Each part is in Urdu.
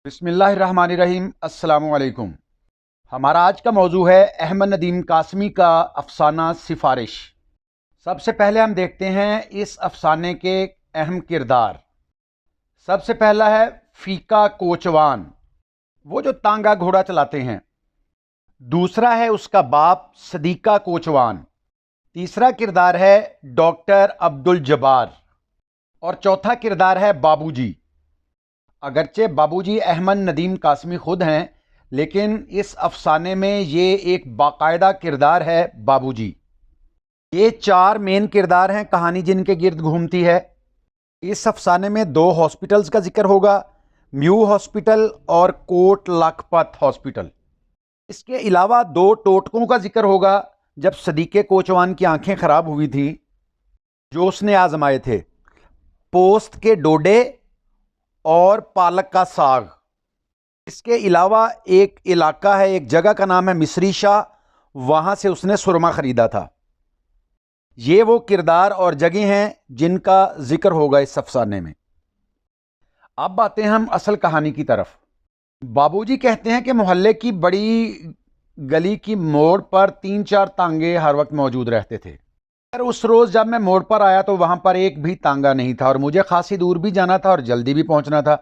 بسم اللہ الرحمن الرحیم۔ السلام علیکم۔ ہمارا آج کا موضوع ہے احمد ندیم قاسمی کا افسانہ سفارش۔ سب سے پہلے ہم دیکھتے ہیں اس افسانے کے اہم کردار۔ سب سے پہلا ہے فیقہ کوچوان، وہ جو تانگا گھوڑا چلاتے ہیں۔ دوسرا ہے اس کا باپ صدیقہ کوچوان۔ تیسرا کردار ہے ڈاکٹر عبدالجبار، اور چوتھا کردار ہے بابو جی۔ اگرچہ بابو جی احمد ندیم قاسمی خود ہیں، لیکن اس افسانے میں یہ ایک باقاعدہ کردار ہے بابو جی۔ یہ چار مین کردار ہیں کہانی جن کے گرد گھومتی ہے۔ اس افسانے میں 2 ہاسپٹلز کا ذکر ہوگا، میو ہاسپٹل اور کوٹ لکھپت ہاسپٹل۔ اس کے علاوہ 2 ٹوٹکوں کا ذکر ہوگا جب صدیقہ کوچوان کی آنکھیں خراب ہوئی تھیں، جو اس نے آزمائے تھے، پوست کے ڈوڈے اور پالک کا ساگ۔ اس کے علاوہ ایک علاقہ ہے، ایک جگہ کا نام ہے مصری شاہ، وہاں سے اس نے سرما خریدا تھا۔ یہ وہ کردار اور جگہیں ہیں جن کا ذکر ہوگا اس افسانے میں۔ اب آتے ہیں ہم اصل کہانی کی طرف۔ بابو جی کہتے ہیں کہ محلے کی بڑی گلی کی موڑ پر 3-4 تانگے ہر وقت موجود رہتے تھے۔ اس روز جب میں موڑ پر آیا تو وہاں پر ایک بھی تانگا نہیں تھا، اور مجھے خاصی دور بھی جانا تھا اور جلدی بھی پہنچنا تھا،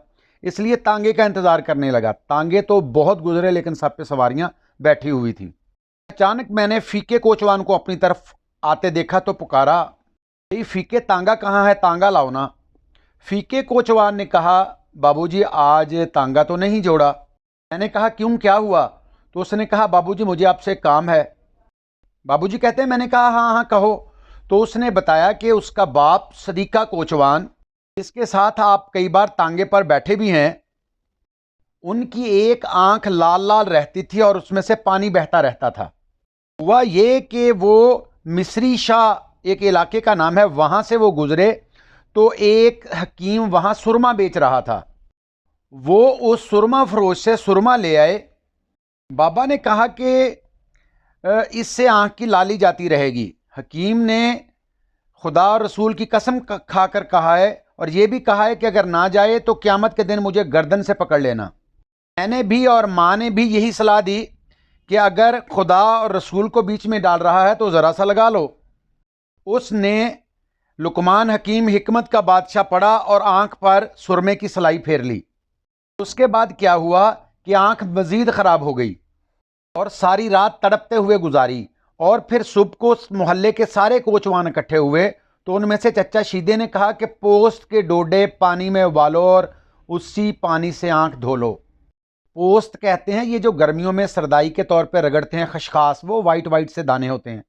اس لیے تانگے کا انتظار کرنے لگا۔ تانگے تو بہت گزرے لیکن سب پہ سواریاں بیٹھی ہوئی تھیں۔ اچانک میں نے فیقہ کوچوان کو اپنی طرف آتے دیکھا تو پکارا، فیقہ تانگا کہاں ہے؟ تانگا لاؤ نا۔ فیقہ کوچوان نے کہا، بابو جی آج تانگا تو نہیں جوڑا۔ میں نے کہا کیوں، کیا ہوا؟ تو اس نے کہا بابو جی مجھے آپ سے کام ہے۔ بابو جی کہتے ہیں، میں نے کہا ہاں ہاں کہو۔ تو اس نے بتایا کہ اس کا باپ صدیقہ کوچوان، جس کے ساتھ آپ کئی بار تانگے پر بیٹھے بھی ہیں، ان کی ایک آنکھ لال لال رہتی تھی اور اس میں سے پانی بہتا رہتا تھا۔ ہوا یہ کہ وہ مصری شاہ ایک علاقے کا نام ہے، وہاں سے وہ گزرے تو ایک حکیم وہاں سرما بیچ رہا تھا۔ وہ اس سرما فروش سے سرما لے آئے۔ بابا نے کہا کہ اس سے آنکھ کی لالی جاتی رہے گی۔ حکیم نے خدا اور رسول کی قسم کھا کر کہا ہے، اور یہ بھی کہا ہے کہ اگر نہ جائے تو قیامت کے دن مجھے گردن سے پکڑ لینا۔ میں نے بھی اور ماں نے بھی یہی صلاح دی کہ اگر خدا اور رسول کو بیچ میں ڈال رہا ہے تو ذرا سا لگا لو۔ اس نے لقمان حکیم حکمت کا بادشاہ پڑھا اور آنکھ پر سرمے کی سلائی پھیر لی۔ اس کے بعد کیا ہوا کہ آنکھ مزید خراب ہو گئی اور ساری رات تڑپتے ہوئے گزاری، اور پھر صبح کو محلے کے سارے کوچوان اکٹھے ہوئے تو ان میں سے چچا شیدے نے کہا کہ پوست کے ڈوڈے پانی میں ابالو اور اسی پانی سے آنکھ دھو لو۔ پوست کہتے ہیں یہ جو گرمیوں میں سردائی کے طور پہ رگڑتے ہیں خشخاش، وہ وائٹ وائٹ سے دانے ہوتے ہیں۔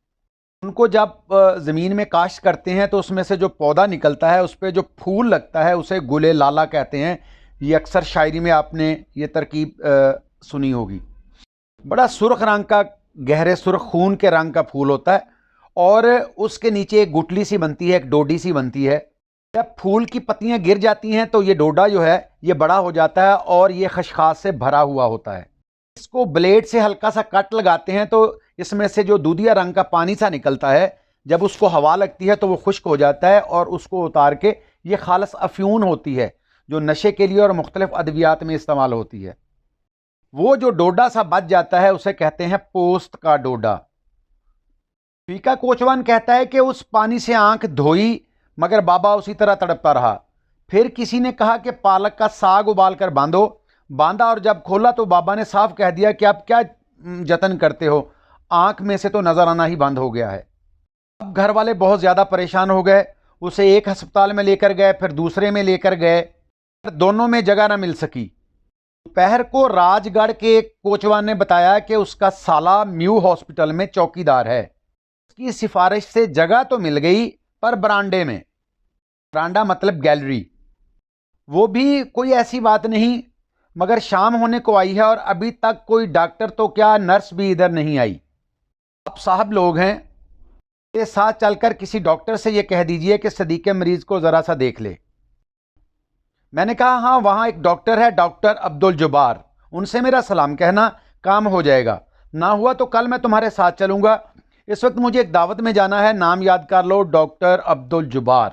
ان کو جب زمین میں کاشت کرتے ہیں تو اس میں سے جو پودا نکلتا ہے اس پہ جو پھول لگتا ہے اسے گلے لالا کہتے ہیں۔ یہ اکثر شاعری میں آپ نے یہ ترکیب سنی ہوگی۔ بڑا سرخ رنگ کا، گہرے سرخ خون کے رنگ کا پھول ہوتا ہے، اور اس کے نیچے ایک گٹلی سی بنتی ہے، ایک ڈوڈی سی بنتی ہے۔ جب پھول کی پتیاں گر جاتی ہیں تو یہ ڈوڈا جو ہے یہ بڑا ہو جاتا ہے اور یہ خشخاش سے بھرا ہوا ہوتا ہے۔ اس کو بلیڈ سے ہلکا سا کٹ لگاتے ہیں تو اس میں سے جو دودھیا رنگ کا پانی سا نکلتا ہے، جب اس کو ہوا لگتی ہے تو وہ خشک ہو جاتا ہے، اور اس کو اتار کے یہ خالص افیون ہوتی ہے جو نشے کے لیے اور مختلف ادویات میں استعمال ہوتی ہے۔ وہ جو ڈوڈا سا بچ جاتا ہے اسے کہتے ہیں پوست کا ڈوڈا۔ فیقہ کوچوان کہتا ہے کہ اس پانی سے آنکھ دھوئی مگر بابا اسی طرح تڑپتا رہا۔ پھر کسی نے کہا کہ پالک کا ساگ ابال کر باندھا، اور جب کھولا تو بابا نے صاف کہہ دیا کہ اب کیا جتن کرتے ہو، آنکھ میں سے تو نظر آنا ہی بند ہو گیا ہے۔ اب گھر والے بہت زیادہ پریشان ہو گئے، اسے ایک ہسپتال میں لے کر گئے، پھر دوسرے میں لے کر گئے، دونوں میں جگہ نہ مل سکی۔ دوپہر کو راج گڑھ کے کوچوان نے بتایا کہ اس کا سالہ میو ہاسپٹل میں چوکی دار ہے۔ اس کی سفارش سے جگہ تو مل گئی پر برانڈے میں، برانڈا مطلب گیلری، وہ بھی کوئی ایسی بات نہیں، مگر شام ہونے کو آئی ہے اور ابھی تک کوئی ڈاکٹر تو کیا نرس بھی ادھر نہیں آئی۔ آپ صاحب لوگ ہیں، کے ساتھ چل کر کسی ڈاکٹر سے یہ کہہ دیجئے کہ صدیقہ مریض کو ذرا سا دیکھ لے۔ میں نے کہا ہاں وہاں ایک ڈاکٹر ہے، ڈاکٹر عبدالجبار، ان سے میرا سلام کہنا، کام ہو جائے گا، نہ ہوا تو کل میں تمہارے ساتھ چلوں گا۔ اس وقت مجھے ایک دعوت میں جانا ہے، نام یاد کر لو، ڈاکٹر عبدالجبار۔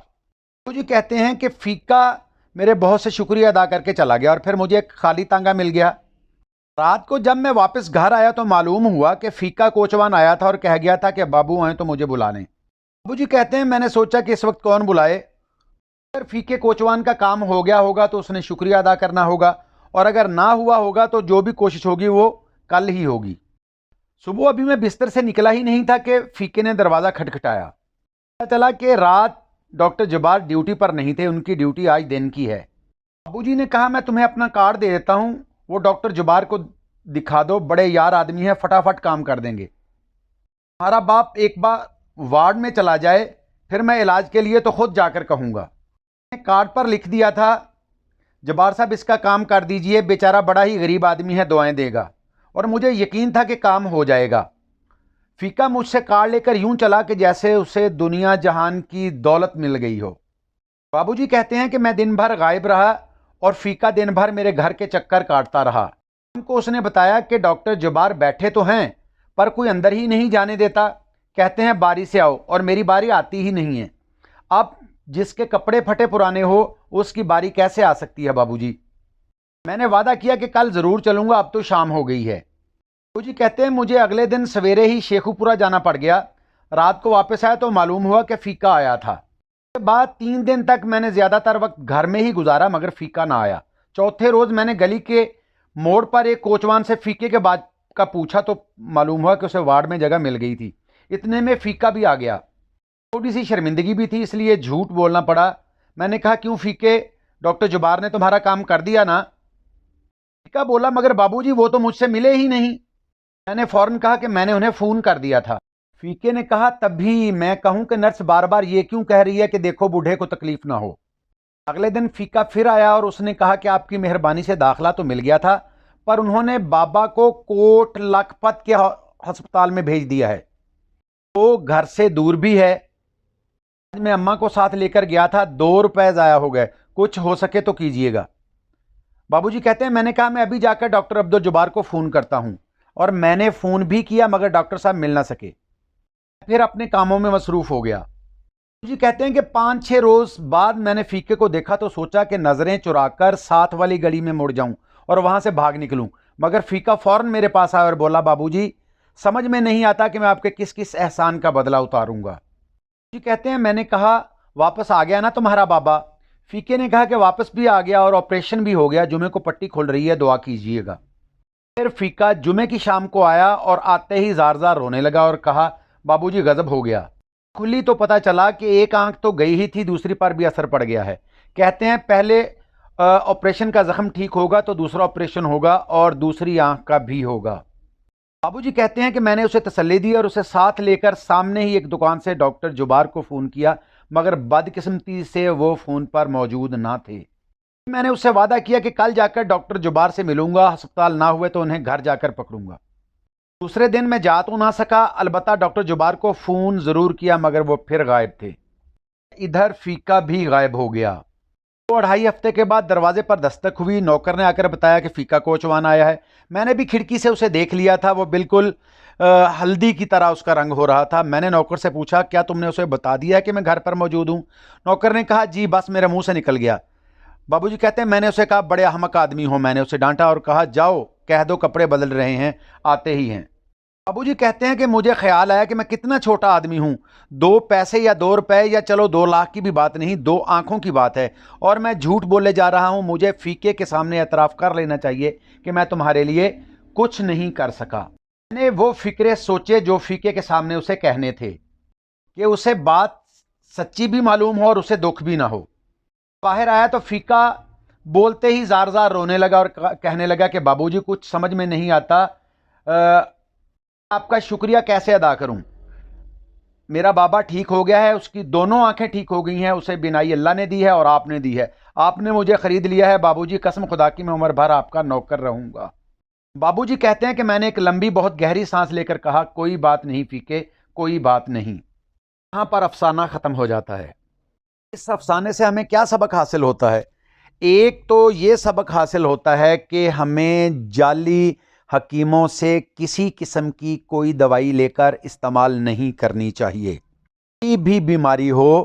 تو جی کہتے ہیں کہ فیقہ میرے بہت سے شکریہ ادا کر کے چلا گیا اور پھر مجھے ایک خالی تانگا مل گیا۔ رات کو جب میں واپس گھر آیا تو معلوم ہوا کہ فیکا کوچوان آیا تھا اور کہہ گیا تھا کہ بابو آئیں تو مجھے بلا لیں۔ بابو جی کہتے ہیں میں نے سوچا کہ اس وقت کون بلائے، اگر فیکے کوچوان کا کام ہو گیا ہوگا تو اس نے شکریہ ادا کرنا ہوگا، اور اگر نہ ہوا ہوگا تو جو بھی کوشش ہوگی وہ کل ہی ہوگی۔ صبح ابھی میں بستر سے نکلا ہی نہیں تھا کہ فیکے نے دروازہ کھٹکھٹایا۔ پتہ چلا کہ رات ڈاکٹر جبار ڈیوٹی پر نہیں تھے، ان کی ڈیوٹی آج دن کی ہے۔ ابو جی نے کہا میں تمہیں اپنا کارڈ دے دیتا ہوں، وہ ڈاکٹر جبار کو دکھا دو، بڑے یار آدمی ہیں، فٹافٹ کام کر دیں گے۔ ہمارا باپ ایک بار وارڈ میں چلا جائے پھر میں علاج کے لیے تو خود جا کر کہوں گا۔ میں نے کارڈ پر لکھ دیا تھا جبار صاحب اس کا کام کر دیجئے، بیچارہ بڑا ہی غریب آدمی ہے، دعائیں دے گا، اور مجھے یقین تھا کہ کام ہو جائے گا۔ فیکا مجھ سے کارڈ لے کر یوں چلا کہ جیسے اسے دنیا جہان کی دولت مل گئی ہو۔ بابو جی کہتے ہیں کہ میں دن بھر غائب رہا اور فیکا دن بھر میرے گھر کے چکر کاٹتا رہا۔ ہم کو اس نے بتایا کہ ڈاکٹر جبار بیٹھے تو ہیں پر کوئی اندر ہی نہیں جانے دیتا، کہتے ہیں باری سے آؤ، اور میری باری آتی ہی نہیں ہے۔ اب جس کے کپڑے پھٹے پرانے ہو اس کی باری کیسے آ سکتی ہے بابو جی؟ میں نے وعدہ کیا کہ کل ضرور چلوں گا، اب تو شام ہو گئی ہے۔ بابو جی کہتے ہیں مجھے اگلے دن سویرے ہی شیخو پورہ جانا پڑ گیا۔ رات کو واپس آیا تو معلوم ہوا کہ فیکا آیا تھا۔ اس کے بعد 3 دن تک میں نے زیادہ تر وقت گھر میں ہی گزارا مگر فیکا نہ آیا۔ چوتھے روز میں نے گلی کے موڑ پر ایک کوچوان سے فیکے کے بعد کا پوچھا تو معلوم ہوا کہ اسے وارڈ میں جگہ مل گئی تھی۔ اتنے میں فیکا بھی آ گیا۔ تھوڑی سی شرمندگی بھی تھی اس لیے جھوٹ بولنا پڑا۔ میں نے کہا کیوں فیکے، ڈاکٹر جبار نے تمہارا کام کر دیا نا؟ فیکا بولا مگر بابو جی وہ تو مجھ سے ملے ہی نہیں۔ میں نے فوراً کہا کہ میں نے انہیں فون کر دیا تھا۔ فیکے نے کہا تب بھی میں کہوں کہ نرس بار بار یہ کیوں کہہ رہی ہے کہ دیکھو بوڑھے کو تکلیف نہ ہو۔ اگلے دن فیکا پھر آیا اور اس نے کہا کہ آپ کی مہربانی سے داخلہ تو مل گیا تھا پر انہوں نے بابا کو کوٹ لکھپت کے ہسپتال میں بھیج دیا ہے، وہ گھر سے دور بھی ہے۔ آج میں اماں کو ساتھ لے کر گیا تھا، 2 روپے ضائع ہو گئے، کچھ ہو سکے تو کیجئے گا۔ بابو جی کہتے ہیں میں نے کہا میں ابھی جا کر ڈاکٹر عبدالجبار کو فون کرتا ہوں، اور میں نے فون بھی کیا مگر ڈاکٹر صاحب مل نہ سکے، پھر اپنے کاموں میں مصروف ہو گیا۔ بابو جی کہتے ہیں کہ 5-6 روز بعد میں نے فیکے کو دیکھا تو سوچا کہ نظریں چرا کر ساتھ والی گلی میں مڑ جاؤں اور وہاں سے بھاگ نکلوں، مگر فیکا فوراً میرے پاس آیا اور بولا بابو جی سمجھ میں نہیں آتا کہ میں آپ کے کس کس احسان کا بدلہ اتاروں گا۔ جی کہتے ہیں میں نے کہا واپس آ گیا نا تمہارا بابا؟ فیکے نے کہا کہ واپس بھی آ گیا اور آپریشن بھی ہو گیا، جمعے کو پٹی کھل رہی ہے، دعا کیجئے گا۔ پھر فیکا جمعے کی شام کو آیا اور آتے ہی زار زار رونے لگا اور کہا بابو جی غضب ہو گیا۔ کھلی تو پتہ چلا کہ ایک آنکھ تو گئی ہی تھی، دوسری پر بھی اثر پڑ گیا ہے۔ کہتے ہیں پہلے آپریشن کا زخم ٹھیک ہوگا تو دوسرا آپریشن ہوگا اور دوسری آنکھ کا بھی ہوگا۔ بابو جی کہتے ہیں کہ میں نے اسے تسلی دی اور اسے ساتھ لے کر سامنے ہی ایک دکان سے ڈاکٹر جبار کو فون کیا مگر بدقسمتی سے وہ فون پر موجود نہ تھے۔ میں نے اس سے وعدہ کیا کہ کل جا کر ڈاکٹر جبار سے ملوں گا، ہسپتال نہ ہوئے تو انہیں گھر جا کر پکڑوں گا۔ دوسرے دن میں جا تو نہ سکا، البتہ ڈاکٹر جبار کو فون ضرور کیا مگر وہ پھر غائب تھے۔ ادھر فیکا بھی غائب ہو گیا۔ 2-2.5 ہفتے کے بعد دروازے پر دستک ہوئی، نوکر نے آ کر بتایا کہ فیکا کوچوان آیا ہے۔ میں نے بھی کھڑکی سے اسے دیکھ لیا تھا، وہ بالکل ہلدی کی طرح اس کا رنگ ہو رہا تھا۔ میں نے نوکر سے پوچھا کیا تم نے اسے بتا دیا کہ میں گھر پر موجود ہوں؟ نوکر نے کہا جی بس میرے منہ سے نکل گیا۔ بابو جی کہتے ہیں میں نے اسے کہا بڑے احمق آدمی ہو، میں نے اسے ڈانٹا اور کہا جاؤ کہہ دو کپڑے بدل رہے ہیں، آتے ہی ہیں۔ بابو جی کہتے ہیں کہ مجھے خیال آیا کہ میں کتنا چھوٹا آدمی ہوں، 2 پیسے یا 2 روپے یا چلو 2 لاکھ کی بھی بات نہیں، 2 آنکھوں کی بات ہے، اور میں جھوٹ بولے جا رہا ہوں۔ مجھے فیکے کے سامنے اعتراف کر لینا چاہیے کہ میں تمہارے لیے کچھ نہیں کر سکا۔ میں نے وہ فکرے سوچے جو فیکے کے سامنے اسے کہنے تھے کہ اسے بات سچی بھی معلوم ہو اور اسے دکھ بھی نہ ہو۔ باہر آیا تو فیکا بولتے ہی زار زار رونے لگا اور کہنے لگا کہ بابو جی کچھ سمجھ میں نہیں آتا، آپ کا شکریہ کیسے ادا کروں؟ میرا بابا ٹھیک ہو گیا ہے، اس کی دونوں آنکھیں ٹھیک ہو گئی ہیں، اسے بینائی اللہ نے دی ہے اور آپ نے دی ہے، آپ نے مجھے خرید لیا ہے بابو جی، قسم خدا کی میں عمر بھر آپ کا نوکر رہوں گا۔ بابو جی کہتے ہیں کہ میں نے ایک لمبی بہت گہری سانس لے کر کہا کوئی بات نہیں فیکے، کوئی بات نہیں۔ یہاں پر افسانہ ختم ہو جاتا ہے۔ اس افسانے سے ہمیں کیا سبق حاصل ہوتا ہے؟ ایک تو یہ سبق حاصل ہوتا ہے کہ ہمیں جعلی حکیموں سے کسی قسم کی کوئی دوائی لے کر استعمال نہیں کرنی چاہیے۔ کوئی بھی بیماری ہو